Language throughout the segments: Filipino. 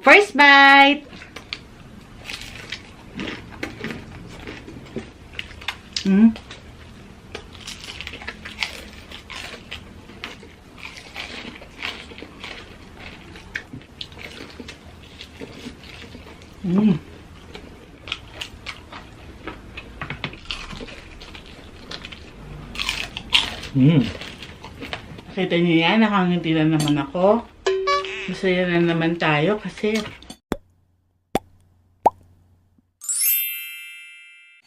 First bite! Mm. Mm. Mm. Kita niyo yan, nakangiti na naman ako. Masaya na naman tayo kasi...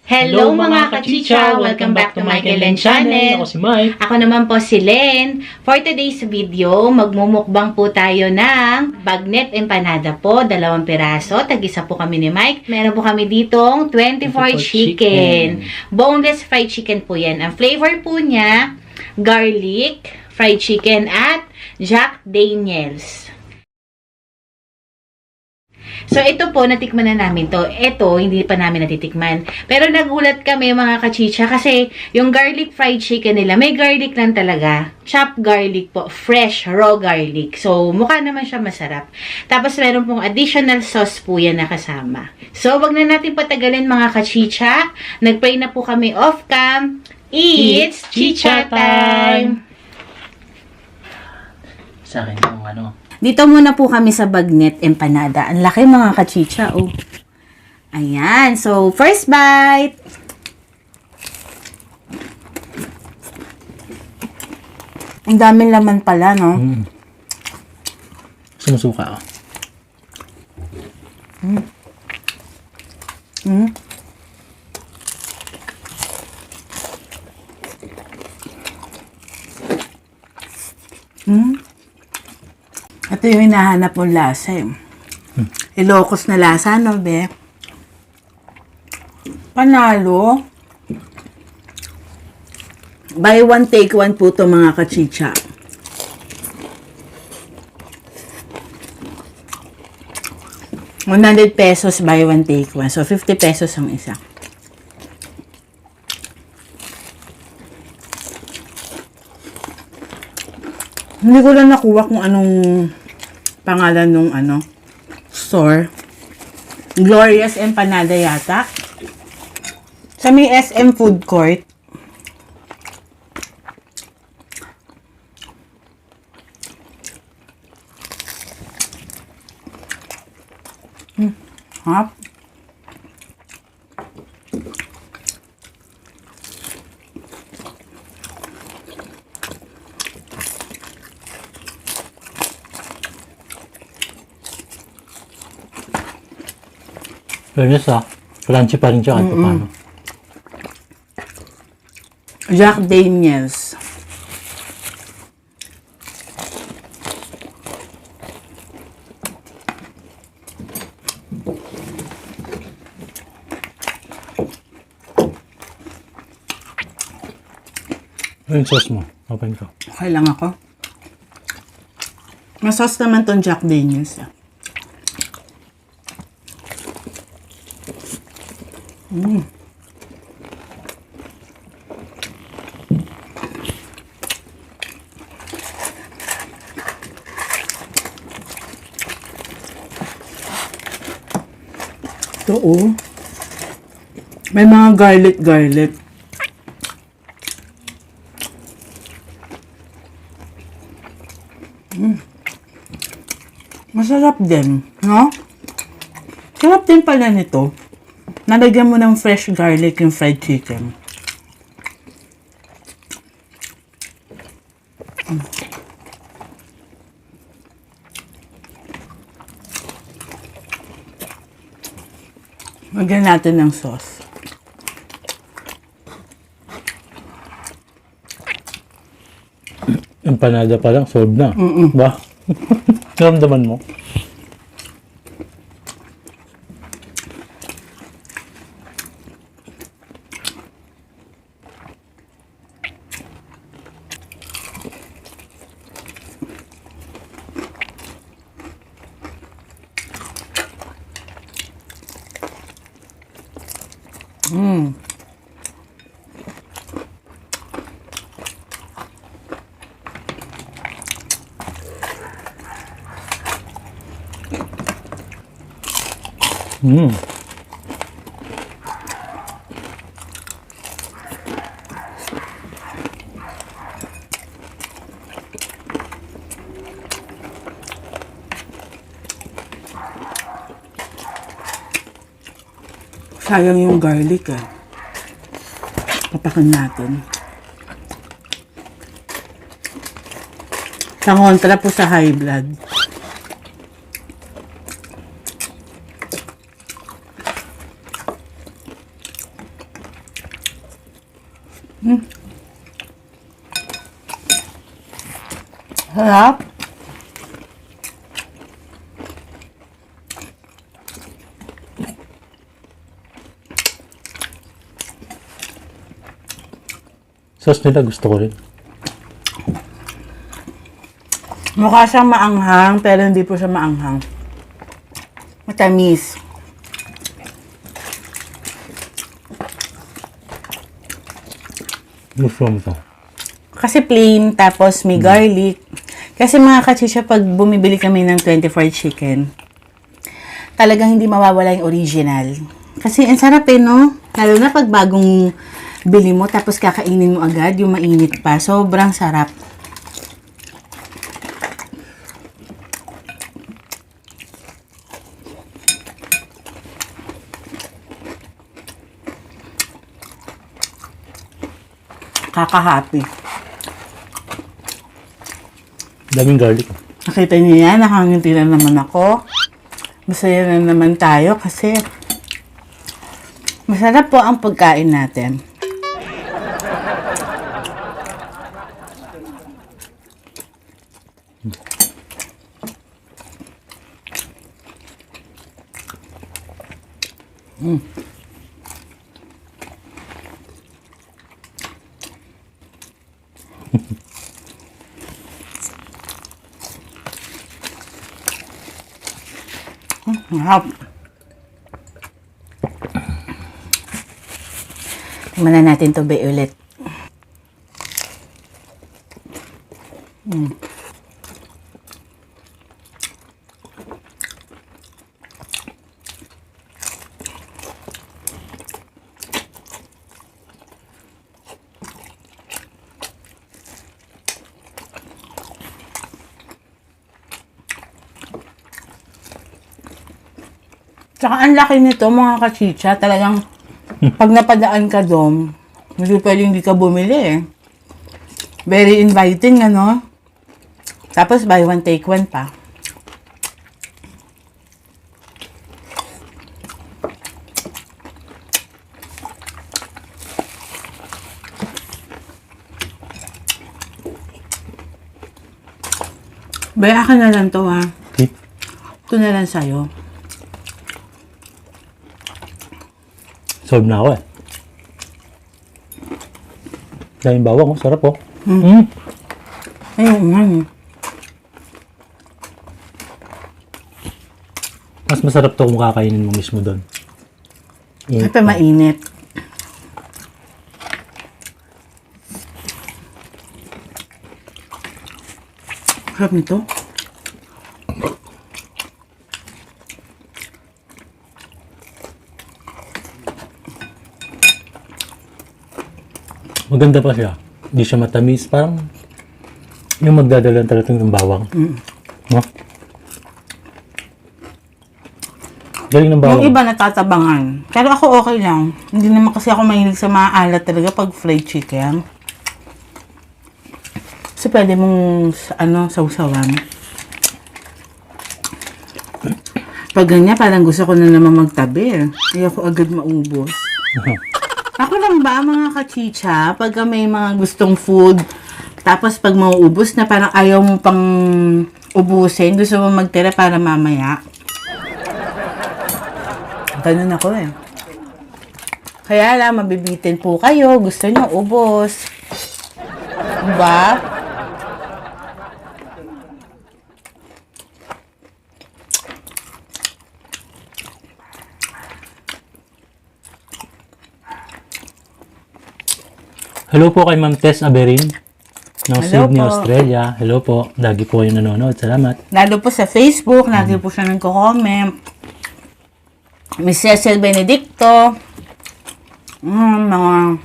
Hello mga kachicha! Welcome back to my Len channel. Ako si Mike. Ako naman po si Len. For today's video, magmumukbang po tayo ng bagnet empanada po. 2 piraso. Tag-isa po kami ni Mike. Meron po kami ditong 24 chicken. Boneless fried chicken po yan. Ang flavor po niya, garlic, fried chicken at Jack Daniels. So, ito po, natikman na namin to. Ito, hindi pa namin natitikman. Pero nagulat kami mga kachicha kasi yung garlic fried chicken nila, may garlic lang talaga. Chopped garlic po. Fresh, raw garlic. So, mukha naman siya masarap. Tapos, meron pong additional sauce po yan na kasama. So, wag na natin patagalin mga kachicha. Nagpray na po kami off-cam. It's chicha time! Sa akin yung ano. Dito muna po kami sa bagnet empanada. Ang laki mga kachicha, oh. Ayan. So, first bite. Ang daming laman pala, no? Mm. Sumusuka ako. Mm. Mm. Mm. Ito yung hinahanap mong lasa eh. Ilocos na lasa, no, be? Panalo. Buy one, take one po to mga kachicha. ₱100 buy one, take one. So, 50 pesos ang isa. Hindi ko lang nakuha kung anong pangalan nung store. Glorious Empanada yata. Sa may SM Food Court. Hop. Fairness crunchy pa rin siya kahit paano. Jack Daniels. Yung sauce mo. Open ko. Okay lang ako. Masas naman tong Jack Daniels. Mm. Ito, oh. May mga garlic. Masarap din, no? Sarap din pala nito. Nalagyan mo ng fresh garlic yung fried chicken. Lagyan natin ng sauce. Empanada pa lang, solve na. Ba? Naramdaman mo? Mm. Mm. Sayang yung garlic eh. Papakan natin. Sa kontra po sa high blood. Sarap. Sauce nila gusto ko rin. Mukha siyang maanghang, pero hindi po siya maanghang. Matamis. Gusto mo ito. Kasi plain, tapos may garlic. Kasi mga kachisya, pag bumibili kami ng 24 chicken, talagang hindi mawawala yung original. Kasi ang sarap eh, no? Lalo na pag bagong bili mo, tapos kakainin mo agad, yung mainit pa. Sobrang sarap. Kaka-happy. Daming garlic. Nakita niyo yan, nakangiti na naman ako. Masaya na naman tayo kasi masarap po ang pagkain natin. Sarap. Tingnan na natin to be ulit. Tsaka ang laki nito mga kachicha, talagang pag napadaan ka doon, hindi pwedeng hindi ka bumili eh. Very inviting ano. Tapos buy one take one pa. Baya ka na lang to ha. Okay. Ito na lang sa'yo. Solve na ako eh. Daming bawang, oh. Sarap oh. Mm. Ayun nga eh. Mas masarap to kung kakainin mo mismo doon. Siyempre mainit. Sarap nito. Maganda pa siya. Hindi siya matamis. Parang yung magdadala talaga ng bawang. No? Galing ng bawang. Yung iba natatabangan. Pero ako okay lang. Hindi naman kasi ako mahilig sa maalat talaga pag fried chicken. Kasi pwede mong sausawan. Pag ganyan, parang gusto ko na naman magtabi. Hindi ako agad maubos. Ako lang ba, mga kachicha, pagka may mga gustong food, tapos pag mauubos na, parang ayaw mo pang ubusin, gusto mo magtira para mamaya. Ganun ako eh. Kaya lang, mabibitin po kayo, gusto nyo ubos. Diba? Hello po kay Ma'am Tess Aberin ng Hello Sydney, po. Australia. Hello po. Lagi po yung nanonood. Salamat. Lalo po sa Facebook, lagi po siya nagko-comment. Miss Cecil Benedicto, mga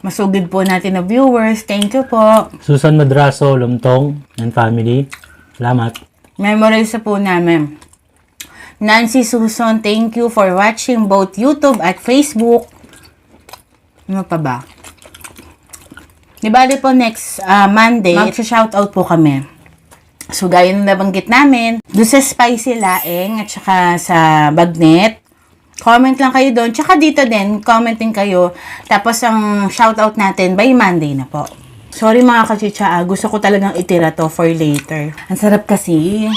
masugid po natin na viewers. Thank you po. Susan Madraso, Lumtong, and family. Salamat. Memorize po namin. Nancy Susan, thank you for watching both YouTube at Facebook. Ano pa ba? Di bali po next Monday, mag-shoutout po kami. So, gaya na nabanggit namin, doon sa Spicy Laeng at saka sa Bagnet, comment lang kayo doon. Tsaka dito din, commenting kayo. Tapos, ang shoutout natin by Monday na po. Sorry mga kachicha, gusto ko talagang itira to for later. Ang sarap kasi.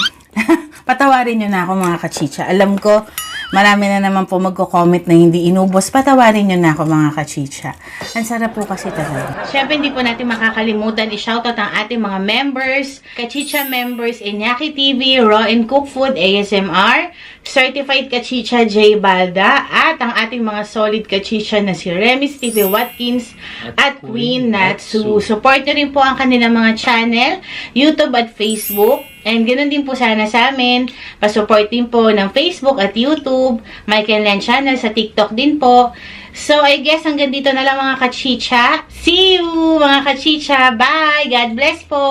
Patawarin nyo na ako mga kachicha. Alam ko, marami na naman po magko-comment na hindi inubos. Patawarin nyo na ako mga kachicha. Ang sarap po kasi talaga. Siyempre, hindi po natin makakalimutan i-shoutout ang ating mga members, Kachicha members, Iñaki TV, Raw and Cook Food, ASMR, Certified Kachicha J. Balda, at ang ating mga solid kachicha na si Remy Stevie Watkins at Queen Natsu. Support nyo rin po ang kanilang mga channel, YouTube at Facebook. And ganoon din po sana sa amin. Pa-support din po ng Facebook at YouTube. Michael Len channel sa TikTok din po. So, I guess hanggang dito na lang mga kachicha. See you mga kachicha. Bye! God bless po!